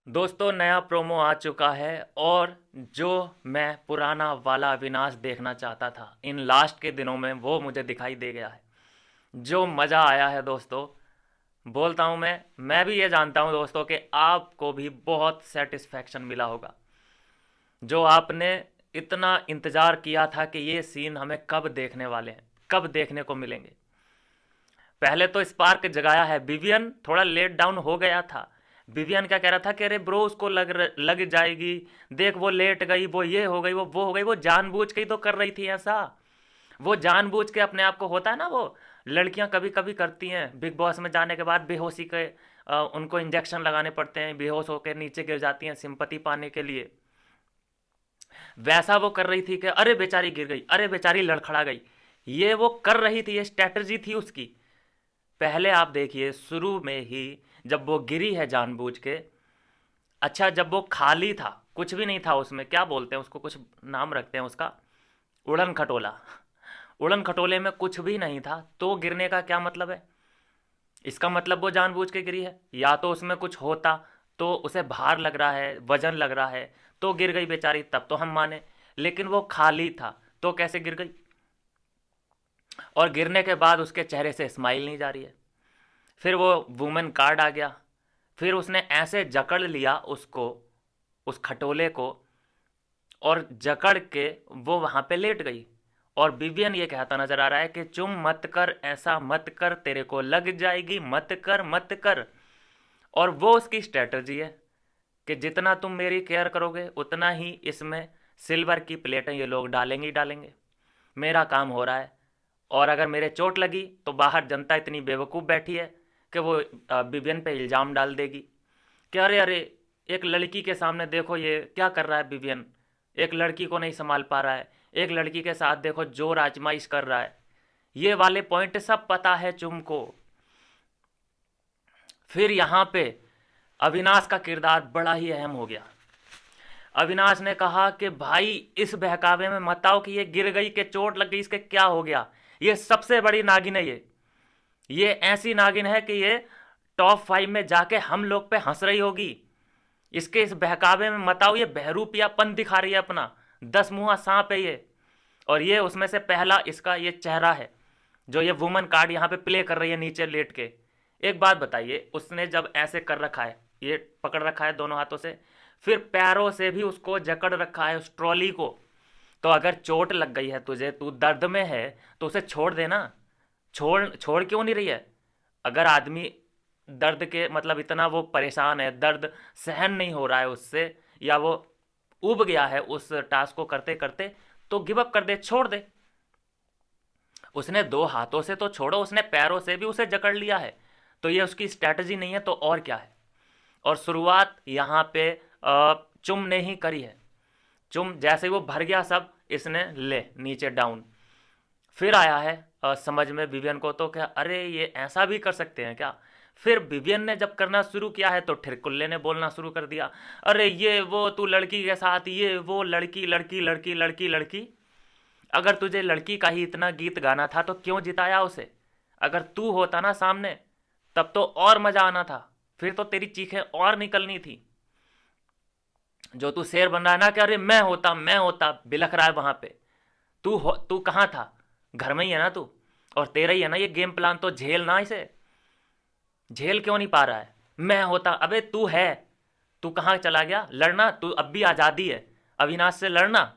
दोस्तों नया प्रोमो आ चुका है और जो मैं पुराना वाला अविनाश देखना चाहता था इन लास्ट के दिनों में वो मुझे दिखाई दे गया है। जो मज़ा आया है दोस्तों, बोलता हूँ मैं भी ये जानता हूँ दोस्तों कि आपको भी बहुत सेटिस्फैक्शन मिला होगा। जो आपने इतना इंतज़ार किया था कि ये सीन हमें कब देखने वाले हैं, कब देखने को मिलेंगे। पहले तो स्पार्क जगाया है, विवियन थोड़ा लेट डाउन हो गया था। विवियन क्या कह रहा था कि अरे ब्रो उसको लग जाएगी, देख वो लेट गई, वो ये हो गई, वो हो गई, वो जानबूझ के ही तो कर रही थी ऐसा। वो जानबूझ के अपने आप को, होता है ना वो लड़कियां कभी कभी करती हैं बिग बॉस में जाने के बाद बेहोशी के उनको इंजेक्शन लगाने पड़ते हैं, बेहोश होकर नीचे गिर जाती हैं सिंपति पाने के लिए। वैसा वो कर रही थी कि अरे बेचारी गिर गई, अरे बेचारी लड़खड़ा गई। ये वो कर रही थी, ये स्ट्रैटेजी थी उसकी। पहले आप देखिए शुरू में ही जब वो गिरी है जानबूझ के। अच्छा, जब वो खाली था, कुछ भी नहीं था उसमें, क्या बोलते हैं उसको, कुछ नाम रखते हैं उसका, उड़न खटोला। उड़न खटोले में कुछ भी नहीं था तो गिरने का क्या मतलब है? इसका मतलब वो जानबूझ के गिरी है। या तो उसमें कुछ होता, तो उसे भार लग रहा है, वजन लग रहा है, तो गिर गई बेचारी, तब तो हम माने। लेकिन वो खाली था तो कैसे गिर गई? और गिरने के बाद उसके चेहरे से स्माइल नहीं जा रही है। फिर वो वुमेन कार्ड आ गया। फिर उसने ऐसे जकड़ लिया उसको, उस खटोले को, और जकड़ के वो वहां पे लेट गई। और विवियन ये कहता नजर आ रहा है कि चुम मत कर, ऐसा मत कर, तेरे को लग जाएगी, मत कर मत कर। और वो उसकी स्ट्रेटजी है कि जितना तुम मेरी केयर करोगे उतना ही इसमें सिल्वर की प्लेटें ये लोग डालेंगे ही डालेंगे। मेरा काम हो रहा है। और अगर मेरे चोट लगी तो बाहर जनता इतनी बेवकूफ़ बैठी है कि वो विवियन पे इल्ज़ाम डाल देगी कि अरे अरे, एक लड़की के सामने देखो ये क्या कर रहा है विवियन, एक लड़की को नहीं संभाल पा रहा है, एक लड़की के साथ देखो जोर आजमाइश कर रहा है। ये वाले पॉइंट सब पता है तुमको। फिर यहाँ पे अविनाश का किरदार बड़ा ही अहम हो गया। अविनाश ने कहा कि भाई इस बहकावे में मत आओ कि ये गिर गई, कि चोट लग गई, इसके क्या हो गया। ये सबसे बड़ी नागिन है ये ऐसी नागिन है कि ये टॉप 5 में जाके हम लोग पे हंस रही होगी। इसके इस बहकावे में मत आओ, ये बहरूपियापन दिखा रही है अपना, 10 मुंहा सांप है ये। और ये उसमें से पहला इसका ये चेहरा है जो ये वुमन कार्ड यहाँ पे प्ले कर रही है नीचे लेट के। एक बात बताइए, उसने जब ऐसे कर रखा है, ये पकड़ रखा है दोनों हाथों से, फिर पैरों से भी उसको जकड़ रखा है उस ट्रॉली को। तो अगर चोट लग गई है तुझे, तू दर्द में है, तो उसे छोड़ देना। छोड़ छोड़ क्यों नहीं रही है? अगर आदमी दर्द के मतलब इतना वो परेशान है, दर्द सहन नहीं हो रहा है उससे, या वो उब गया है उस टास्क को करते करते, तो गिव अप कर दे, छोड़ दे। उसने 2 हाथों से तो छोड़ो, उसने पैरों से भी उसे जकड़ लिया है। तो ये उसकी स्ट्रैटेजी नहीं है तो और क्या है? और शुरुआत यहाँ पे चुम ने ही करी है। चुम जैसे ही वो भर गया सब, इसने ले नीचे डाउन। फिर आया है समझ में विवियन को, तो क्या अरे ये ऐसा भी कर सकते हैं क्या? फिर विवियन ने जब करना शुरू किया है तो ठिरकुल्ले ने बोलना शुरू कर दिया, अरे ये वो तू लड़की के साथ, ये वो लड़की लड़की लड़की लड़की लड़की। अगर तुझे लड़की का ही इतना गीत गाना था तो क्यों जिताया उसे? अगर तू होता ना सामने, तब तो और मजा आना था, फिर तो तेरी चीखें और निकलनी थी। जो तू शेर बन रहा है ना कि अरे मैं होता बिलख रहा है वहां पे, तू कहाँ था? घर में ही है ना तू, और तेरा ही है ना ये गेम प्लान, तो झेल ना इसे। झेल क्यों नहीं पा रहा है? मैं होता, अबे तू है, तू कहाँ चला गया? लड़ना, तू अब भी आज़ादी है अविनाश से लड़ना।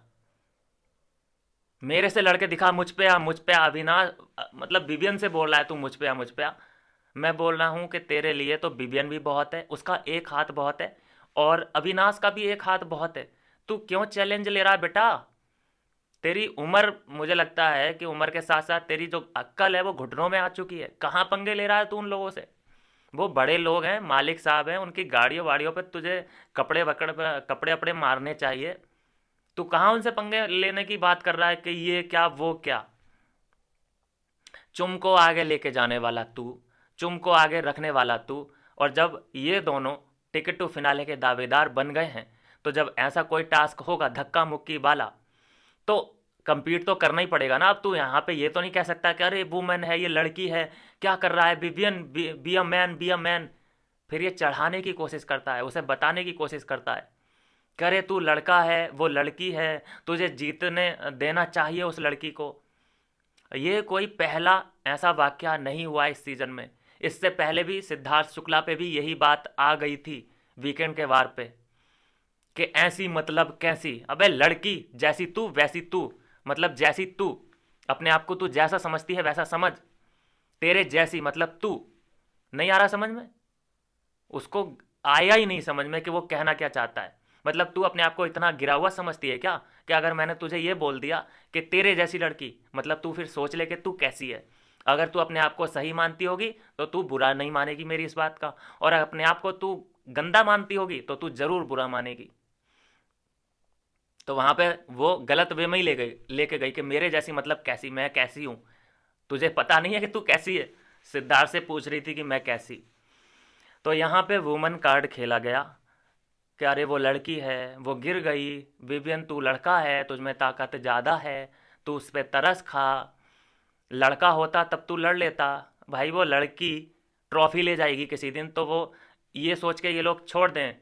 मेरे से लड़के दिखा, मुझ पे आ, मुझ पे आ अविनाश। मतलब विवियन से बोल रहा है तू मुझ पे आ, मुझ पे आ। मैं बोल रहा हूँ कि तेरे लिए तो विवियन भी बहुत है, उसका एक हाथ बहुत है, और अविनाश का भी एक हाथ बहुत है। तू क्यों चैलेंज ले रहा है बेटा? तेरी उम्र, मुझे लगता है कि उम्र के साथ साथ तेरी जो अक्ल है वो घुटनों में आ चुकी है। कहाँ पंगे ले रहा है तू उन लोगों से? वो बड़े लोग हैं, मालिक साहब हैं, उनकी गाड़ियों वाड़ियों पे तुझे कपड़े वपड़े मारने चाहिए। तू कहाँ उनसे पंगे लेने की बात कर रहा है कि ये क्या वो क्या? चुम को आगे लेके जाने वाला तू, चुम को आगे रखने वाला तू। और जब ये दोनों टिकट टू फिनाले के दावेदार बन गए हैं, तो जब ऐसा कोई टास्क होगा धक्का मुक्की वाला, तो compete तो करना ही पड़ेगा ना। अब तू यहाँ पे ये तो नहीं कह सकता कि अरे वुमेन है, ये लड़की है, क्या कर रहा है Vivian, be a man, be a man. फिर ये चढ़ाने की कोशिश करता है, उसे बताने की कोशिश करता है, करे तू लड़का है, वो लड़की है, तुझे जीतने देना चाहिए उस लड़की को। ये कोई पहला ऐसा वाकया नहीं हुआ इस सीजन में। इससे पहले भी सिद्धार्थ शुक्ला पे भी यही बात आ गई थी वीकेंड के वार पे, कि ऐसी मतलब कैसी, अबे लड़की जैसी तू वैसी तू, मतलब जैसी तू, अपने आप को तू जैसा समझती है वैसा समझ, तेरे जैसी मतलब तू। नहीं आ रहा समझ में? उसको आया ही नहीं समझ में कि वो कहना क्या चाहता है। मतलब तू अपने आप को इतना गिरा हुआ समझती है क्या कि अगर मैंने तुझे ये बोल दिया कि तेरे जैसी लड़की, मतलब तू फिर सोच ले कि तू कैसी है। अगर तू अपने आप को सही मानती होगी तो तू बुरा नहीं मानेगी मेरी इस बात का, और अपने आप को तू गंदा मानती होगी तो तू जरूर बुरा मानेगी। तो वहां पे वो गलत वे में ही लेके गई कि मेरे जैसी मतलब कैसी, मैं कैसी हूं, तुझे पता नहीं है कि तू कैसी है। सिद्धार्थ से पूछ रही थी कि मैं कैसी। तो यहाँ पे वुमन कार्ड खेला गया कि अरे वो लड़की है, वो गिर गई, विवियन तू लड़का है, तुझमें ताकत ज़्यादा है, तू उस पर तरस खा, लड़का होता तब तू लड़ लेता। भाई वो लड़की ट्रॉफी ले जाएगी किसी दिन, तो वो ये सोच के ये लोग छोड़ दें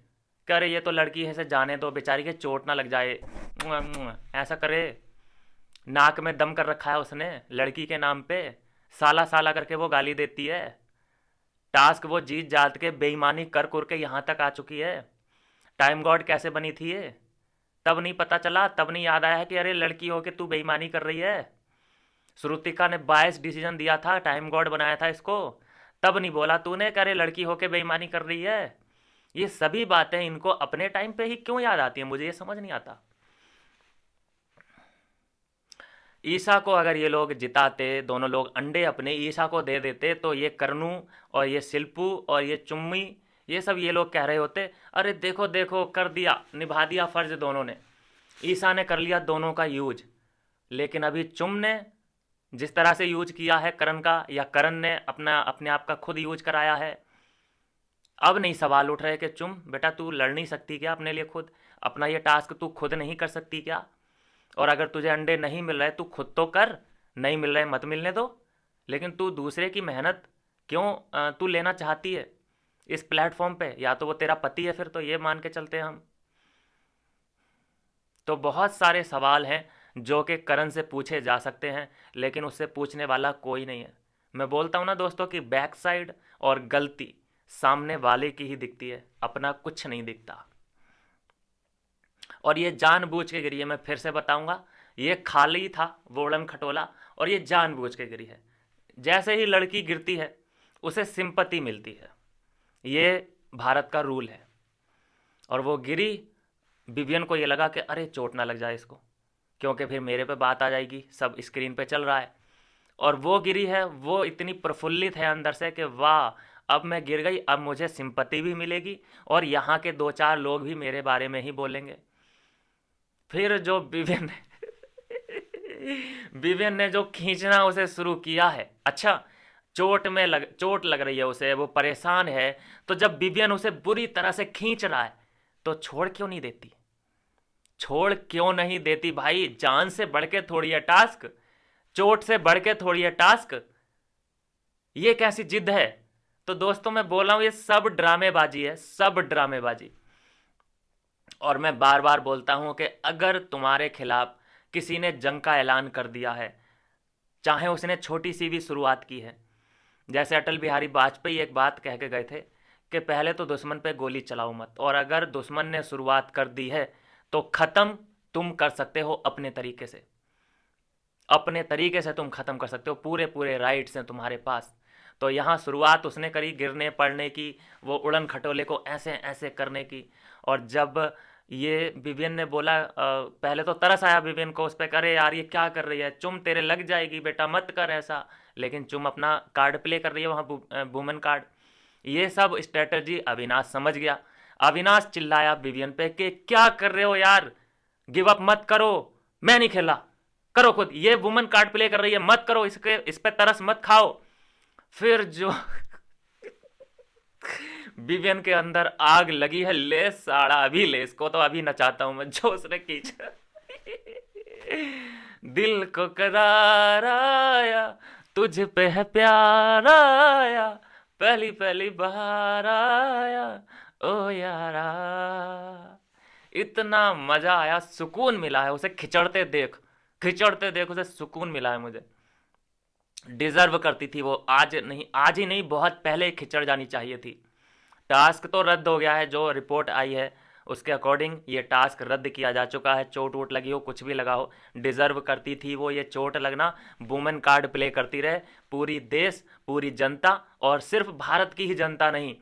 कि अरे ये तो लड़की है, से जाने दो, बेचारी के चोट ना लग जाए, ऐसा करे। नाक में दम कर रखा है उसने लड़की के नाम पे, साला साला करके वो गाली देती है। टास्क वो जीत जात के बेईमानी कर के यहाँ तक आ चुकी है। टाइम गॉड कैसे बनी थी ये, तब नहीं पता चला, तब नहीं याद आया कि अरे लड़की हो के तू बेईमानी कर रही है। श्रुतिका ने बायस डिसीजन दिया था, टाइम गॉड बनाया था इसको, तब नहीं बोला तूने कि अरे लड़की हो के बेईमानी कर रही है। ये सभी बातें इनको अपने टाइम पे ही क्यों याद आती हैं, मुझे ये समझ नहीं आता। ईशा को अगर ये लोग जिताते, दोनों लोग अंडे अपने ईशा को दे देते, तो ये करनू और ये शिल्पू और ये चुम्मी, ये सब ये लोग कह रहे होते अरे देखो देखो कर दिया, निभा दिया फर्ज दोनों ने, ईशा ने कर लिया दोनों का यूज। लेकिन अभी चुम ने जिस तरह से यूज किया है करण का, या करण ने अपने आप का खुद यूज कराया है, अब नहीं सवाल उठ रहे कि चुम बेटा तू लड़ नहीं सकती क्या अपने लिए खुद, अपना ये टास्क तू खुद नहीं कर सकती क्या? और अगर तुझे अंडे नहीं मिल रहे तू खुद तो कर, नहीं मिल रहे मत मिलने दो, लेकिन तू दूसरे की मेहनत क्यों तू लेना चाहती है इस प्लेटफॉर्म पे? या तो वो तेरा पति है फिर, तो ये मान के चलते हैं हम। तो बहुत सारे सवाल हैं जो कि करण से पूछे जा सकते हैं, लेकिन उससे पूछने वाला कोई नहीं है। मैं बोलता हूँ ना दोस्तों कि बैक साइड और गलती सामने वाले की ही दिखती है, अपना कुछ नहीं दिखता। और ये जानबूझ के गिरी है, मैं फिर से बताऊंगा, ये खाली था वो उड़न खटोला, और ये जानबूझ के गिरी है। जैसे ही लड़की गिरती है उसे सिंपैथी मिलती है, ये भारत का रूल है। और वो गिरी, विवियन को ये लगा कि अरे चोट ना लग जाए इसको, क्योंकि फिर मेरे पे बात आ जाएगी, सब स्क्रीन पे चल रहा है। और वो गिरी है, वो इतनी प्रफुल्लित है अंदर से कि वाह अब मैं गिर गई, अब मुझे सिंपैथी भी मिलेगी और यहाँ के दो चार लोग भी मेरे बारे में ही बोलेंगे। फिर जो विवियन ने जो खींचना उसे शुरू किया है, अच्छा चोट लग रही है उसे, वो परेशान है, तो जब विवियन उसे बुरी तरह से खींच रहा है तो छोड़ क्यों नहीं देती? छोड़ क्यों नहीं देती भाई? जान से बढ़ के थोड़ी है टास्क, चोट से बढ़ के थोड़ी है टास्क, ये कैसी जिद है? तो दोस्तों मैं बोल रहा हूं ये सब ड्रामेबाजी है, सब ड्रामेबाजी। और मैं बार बार बोलता हूं कि अगर तुम्हारे खिलाफ किसी ने जंग का ऐलान कर दिया है, चाहे उसने छोटी सी भी शुरुआत की है, जैसे अटल बिहारी वाजपेयी एक बात कह के गए थे कि पहले तो दुश्मन पे गोली चलाओ मत, और अगर दुश्मन ने शुरुआत कर दी है तो ख़त्म तुम कर सकते हो अपने तरीके से, अपने तरीके से तुम ख़त्म कर सकते हो, पूरे पूरे राइट्स हैं तुम्हारे पास। तो यहाँ शुरुआत उसने करी गिरने पड़ने की, वो उड़न खटोले को ऐसे ऐसे करने की। और जब ये विवियन ने बोला, पहले तो तरस आया विवियन को उस पर, करे यार ये क्या कर रही है, चुम तेरे लग जाएगी बेटा मत कर ऐसा, लेकिन चुम अपना कार्ड प्ले कर रही है वहाँ वुमेन कार्ड। ये सब स्ट्रेटजी अविनाश समझ गया। अविनाश चिल्लाया विवियन पे कि क्या कर रहे हो यार, गिव अप मत करो, मैं नहीं खेला, करो खुद, ये वुमेन कार्ड प्ले कर रही है मत करो, इसके इस पे तरस मत खाओ। फिर जो विवियन के अंदर आग लगी है, ले साड़ा अभी ले इसको, तो अभी नचाता हूं मैं, जो उसने खींचा दिल को करार आया, तुझ पे है प्यार आया, पहली पहली बार आया ओ यारा। इतना मजा आया, सुकून मिला है उसे खिचड़ते देख उसे सुकून मिला है मुझे। डिजर्व करती थी वो, आज नहीं, आज ही नहीं, बहुत पहले ही खिंचड़ जानी चाहिए थी। टास्क तो रद्द हो गया है, जो रिपोर्ट आई है उसके अकॉर्डिंग ये टास्क रद्द किया जा चुका है। चोट वोट लगी हो, कुछ भी लगा हो, डिजर्व करती थी वो ये चोट लगना। वुमेन कार्ड प्ले करती रहे। पूरी देश, पूरी जनता, और सिर्फ भारत की ही जनता नहीं,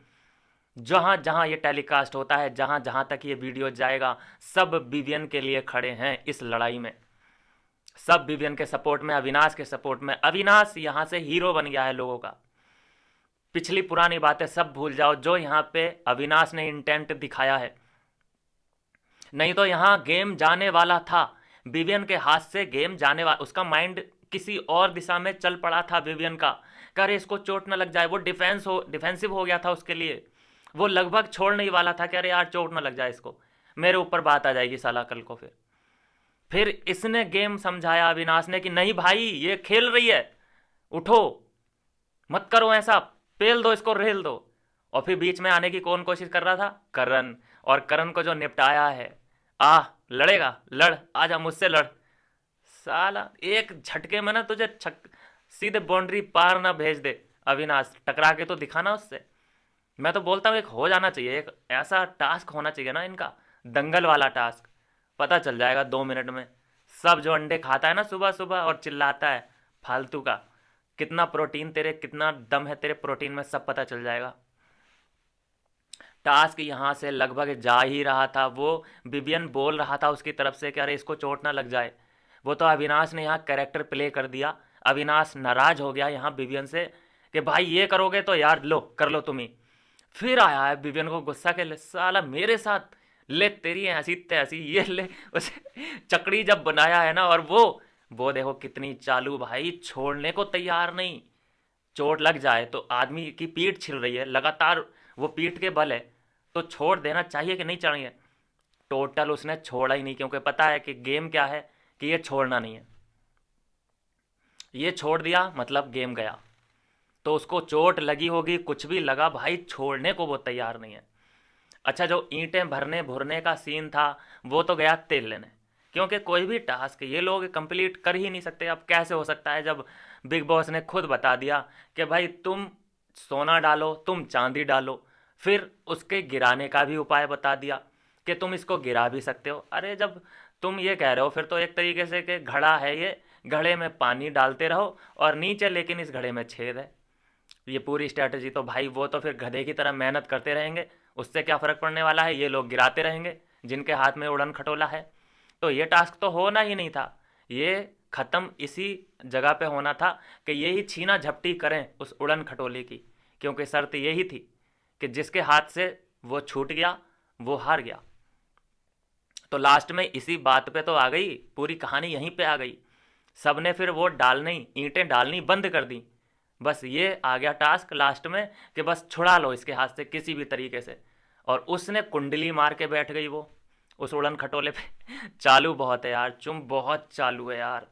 जहां जहां ये टेलीकास्ट होता है, जहां जहां तक ये वीडियो जाएगा, सब विवियन के लिए खड़े हैं इस लड़ाई में। सब विवियन के सपोर्ट में, अविनाश के सपोर्ट में। अविनाश यहां से हीरो बन गया है लोगों का। पिछली पुरानी बातें सब भूल जाओ, जो यहाँ पे अविनाश ने इंटेंट दिखाया है। नहीं तो यहाँ गेम जाने वाला था, विवियन के हाथ से गेम जाने वाला। उसका माइंड किसी और दिशा में चल पड़ा था विवियन का। करे इसको चोट न लग जाए, वो डिफेंसिव हो गया था उसके लिए। वो लगभग छोड़ नहीं वाला था कि अरे यार चोट न लग जाए इसको, मेरे ऊपर बात आ जाएगी साला कल को। फिर इसने गेम समझाया अविनाश ने कि नहीं भाई ये खेल रही है, उठो, मत करो ऐसा, पेल दो इसको, रेल दो। और फिर बीच में आने की कौन कोशिश कर रहा था? करण। और करण को जो निपटाया है, लड़ेगा, लड़, आजा मुझसे लड़। साला एक झटके में ना तुझे सीधे बाउंड्री पार ना भेज दे अविनाश, टकरा के तो दिखाना उससे। मैं तो बोलता हूँ एक हो जाना चाहिए, एक ऐसा टास्क होना चाहिए ना इनका, दंगल वाला टास्क। पता चल जाएगा 2 मिनट में। सब जो अंडे खाता है ना सुबह सुबह और चिल्लाता है फालतू का, कितना प्रोटीन तेरे, कितना दम है तेरे प्रोटीन में, सब पता चल जाएगा। टास्क यहाँ से लगभग जा ही रहा था। वो विवियन बोल रहा था उसकी तरफ से कि अरे इसको चोट ना लग जाए। वो तो अविनाश ने यहाँ कैरेक्टर प्ले कर दिया। अविनाश नाराज हो गया यहाँ विवियन से कि भाई ये करोगे तो यार लो, कर लो तुम ही। फिर आया है विवियन को गुस्सा के, ले साला मेरे साथ, ले तेरी ऐसी तैसी, ये ले उसे चकड़ी जब बनाया है ना। और वो देखो कितनी चालू भाई, छोड़ने को तैयार नहीं। चोट लग जाए तो आदमी की पीठ छिल रही है लगातार, वो पीठ के बल है, तो छोड़ देना चाहिए कि नहीं चाहिए? टोटल उसने छोड़ा ही नहीं, क्योंकि पता है कि गेम क्या है, कि ये छोड़ना नहीं है। ये छोड़ दिया मतलब गेम गया। तो उसको चोट लगी होगी, कुछ भी लगा, भाई छोड़ने को वो तैयार नहीं है। अच्छा, जो ईंटें भरने भुरने का सीन था वो तो गया तेल लेने, क्योंकि कोई भी टास्क ये लोग कंप्लीट कर ही नहीं सकते। अब कैसे हो सकता है जब बिग बॉस ने खुद बता दिया कि भाई तुम सोना डालो, तुम चांदी डालो। फिर उसके गिराने का भी उपाय बता दिया कि तुम इसको गिरा भी सकते हो। अरे जब तुम ये कह रहे हो, फिर तो एक तरीके से कि घड़ा है ये, घड़े में पानी डालते रहो और नीचे लेकिन इस घड़े में छेद है। ये पूरी स्ट्रैटेजी तो भाई, वो तो फिर गधे की तरह मेहनत करते रहेंगे, उससे क्या फ़र्क पड़ने वाला है? ये लोग गिराते रहेंगे जिनके हाथ में उड़न खटोला है। तो ये टास्क तो होना ही नहीं था, ये ख़त्म इसी जगह पे होना था कि ये ही छीना झपटी करें उस उड़न खटोले की, क्योंकि शर्त यही थी कि जिसके हाथ से वो छूट गया वो हार गया। तो लास्ट में इसी बात पे तो आ गई पूरी कहानी, यहीं पे आ गई। सब ने फिर वो डालनी, ईंटें डालनी बंद कर दी। बस ये आ गया टास्क लास्ट में कि बस छुड़ा लो इसके हाथ से किसी भी तरीके से। और उसने कुंडली मार के बैठ गई वो उस उड़न खटोले पे। चालू बहुत है यार, चुम बहुत चालू है यार।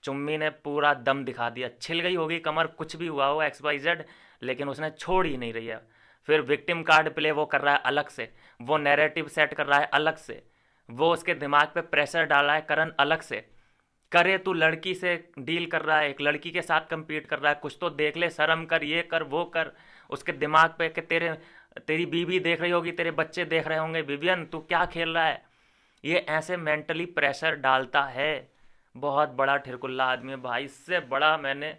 चुम्मी ने पूरा दम दिखा दिया, छिल गई होगी कमर, कुछ भी हुआ हो XYZ, लेकिन उसने छोड़ ही नहीं रही है। फिर विक्टिम कार्ड प्ले वो कर रहा है अलग से, वो नैरेटिव सेट कर रहा है अलग से, वो उसके दिमाग पे प्रेशर डाल रहा है करण अलग से। करे तू लड़की से डील कर रहा है, एक लड़की के साथ compete कर रहा है, कुछ तो देख ले, शर्म कर, ये कर वो कर। उसके दिमाग पे कि तेरी बीवी देख रही होगी, तेरे बच्चे देख रहे होंगे, विवियन तू क्या खेल रहा है। ये ऐसे मेंटली प्रेशर डालता है। बहुत बड़ा ठिरकुल्ला आदमी है भाई, इससे बड़ा मैंने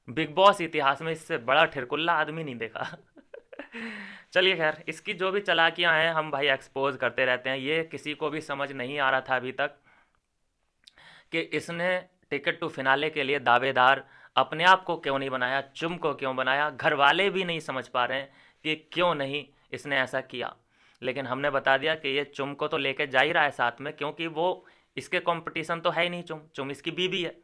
बिग बॉस इतिहास में इससे बड़ा ठिरकुल्ला आदमी नहीं देखा। चलिए खैर, इसकी जो भी चालाकियां हैं हम भाई एक्सपोज करते रहते हैं। ये किसी को भी समझ नहीं आ रहा था अभी तक कि इसने टिकट टू फिनाले के लिए दावेदार अपने आप को क्यों नहीं बनाया, चुम को क्यों बनाया। घर वाले भी नहीं समझ पा रहे हैं कि क्यों नहीं इसने ऐसा किया। लेकिन हमने बता दिया कि ये चुम को तो लेके जा ही रहा है साथ में, क्योंकि वो इसके कंपटीशन तो है ही नहीं। चुम इसकी बीवी है,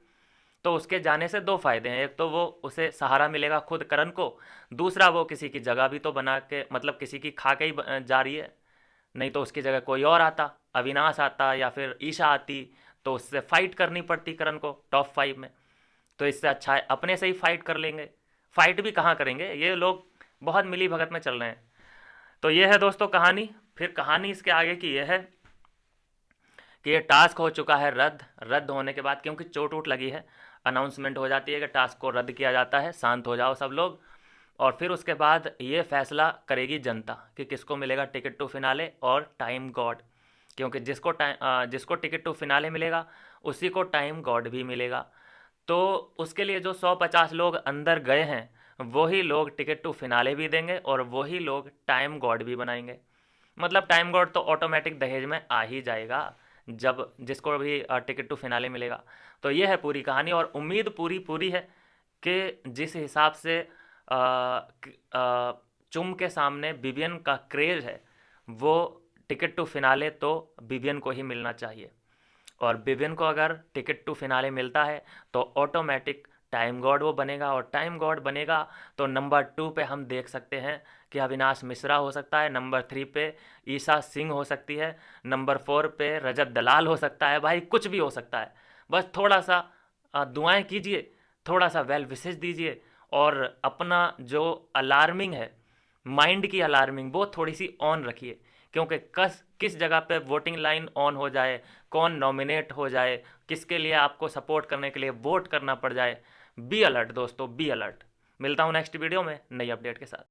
तो उसके जाने से दो फायदे हैं। एक तो वो उसे सहारा मिलेगा खुद करण को, दूसरा वो किसी की जगह भी तो बना के, मतलब किसी की खा के ही जा रही है। नहीं तो उसकी जगह कोई और आता, अविनाश आता या फिर ईशा आती, तो उससे फाइट करनी पड़ती करण को टॉप 5 में। तो इससे अच्छा है अपने से ही फाइट कर लेंगे। फाइट भी कहाँ करेंगे, ये लोग बहुत मिली भगत में चल रहे हैं। तो ये है दोस्तों कहानी। फिर कहानी इसके आगे की ये है कि ये टास्क हो चुका है रद्द। रद्द होने के बाद क्योंकि चोट वोट लगी है, अनाउंसमेंट हो जाती है कि टास्क को रद्द किया जाता है, शांत हो जाओ सब लोग। और फिर उसके बाद ये फैसला करेगी जनता कि किसको मिलेगा टिकट टू फिनाले और टाइम गॉड। क्योंकि जिसको टिकट टू फिनाले मिलेगा उसी को टाइम गॉड भी मिलेगा। तो उसके लिए जो 150 लोग अंदर गए हैं वही लोग टिकट टू फिनाले भी देंगे और वही लोग टाइम गॉड भी बनाएंगे। मतलब टाइम गॉड तो ऑटोमेटिक दहेज में आ ही जाएगा जब जिसको भी टिकट टू फिनाले मिलेगा। तो ये है पूरी कहानी और उम्मीद पूरी पूरी है कि जिस हिसाब से चुम के सामने विवियन का क्रेज है वो टिकट टू फिनाले तो विवियन को ही मिलना चाहिए। और विवियन को अगर टिकट टू फिनाले मिलता है तो ऑटोमेटिक टाइम गॉड वो बनेगा। और टाइम गॉड बनेगा तो नंबर 2 पे हम देख सकते हैं कि अविनाश मिश्रा हो सकता है, नंबर 3 पे ईशा सिंह हो सकती है, नंबर 4 पे रजत दलाल हो सकता है। भाई कुछ भी हो सकता है, बस थोड़ा सा दुआएं कीजिए, थोड़ा सा वेल विशेष दीजिए और अपना जो अलार्मिंग है, माइंड की अलार्मिंग वो थोड़ी सी ऑन रखिए। क्योंकि किस जगह पे वोटिंग लाइन ऑन हो जाए, कौन नॉमिनेट हो जाए, किसके लिए आपको सपोर्ट करने के लिए वोट करना पड़ जाए। बी अलर्ट दोस्तों, बी अलर्ट। मिलता हूँ नेक्स्ट वीडियो में नई अपडेट के साथ।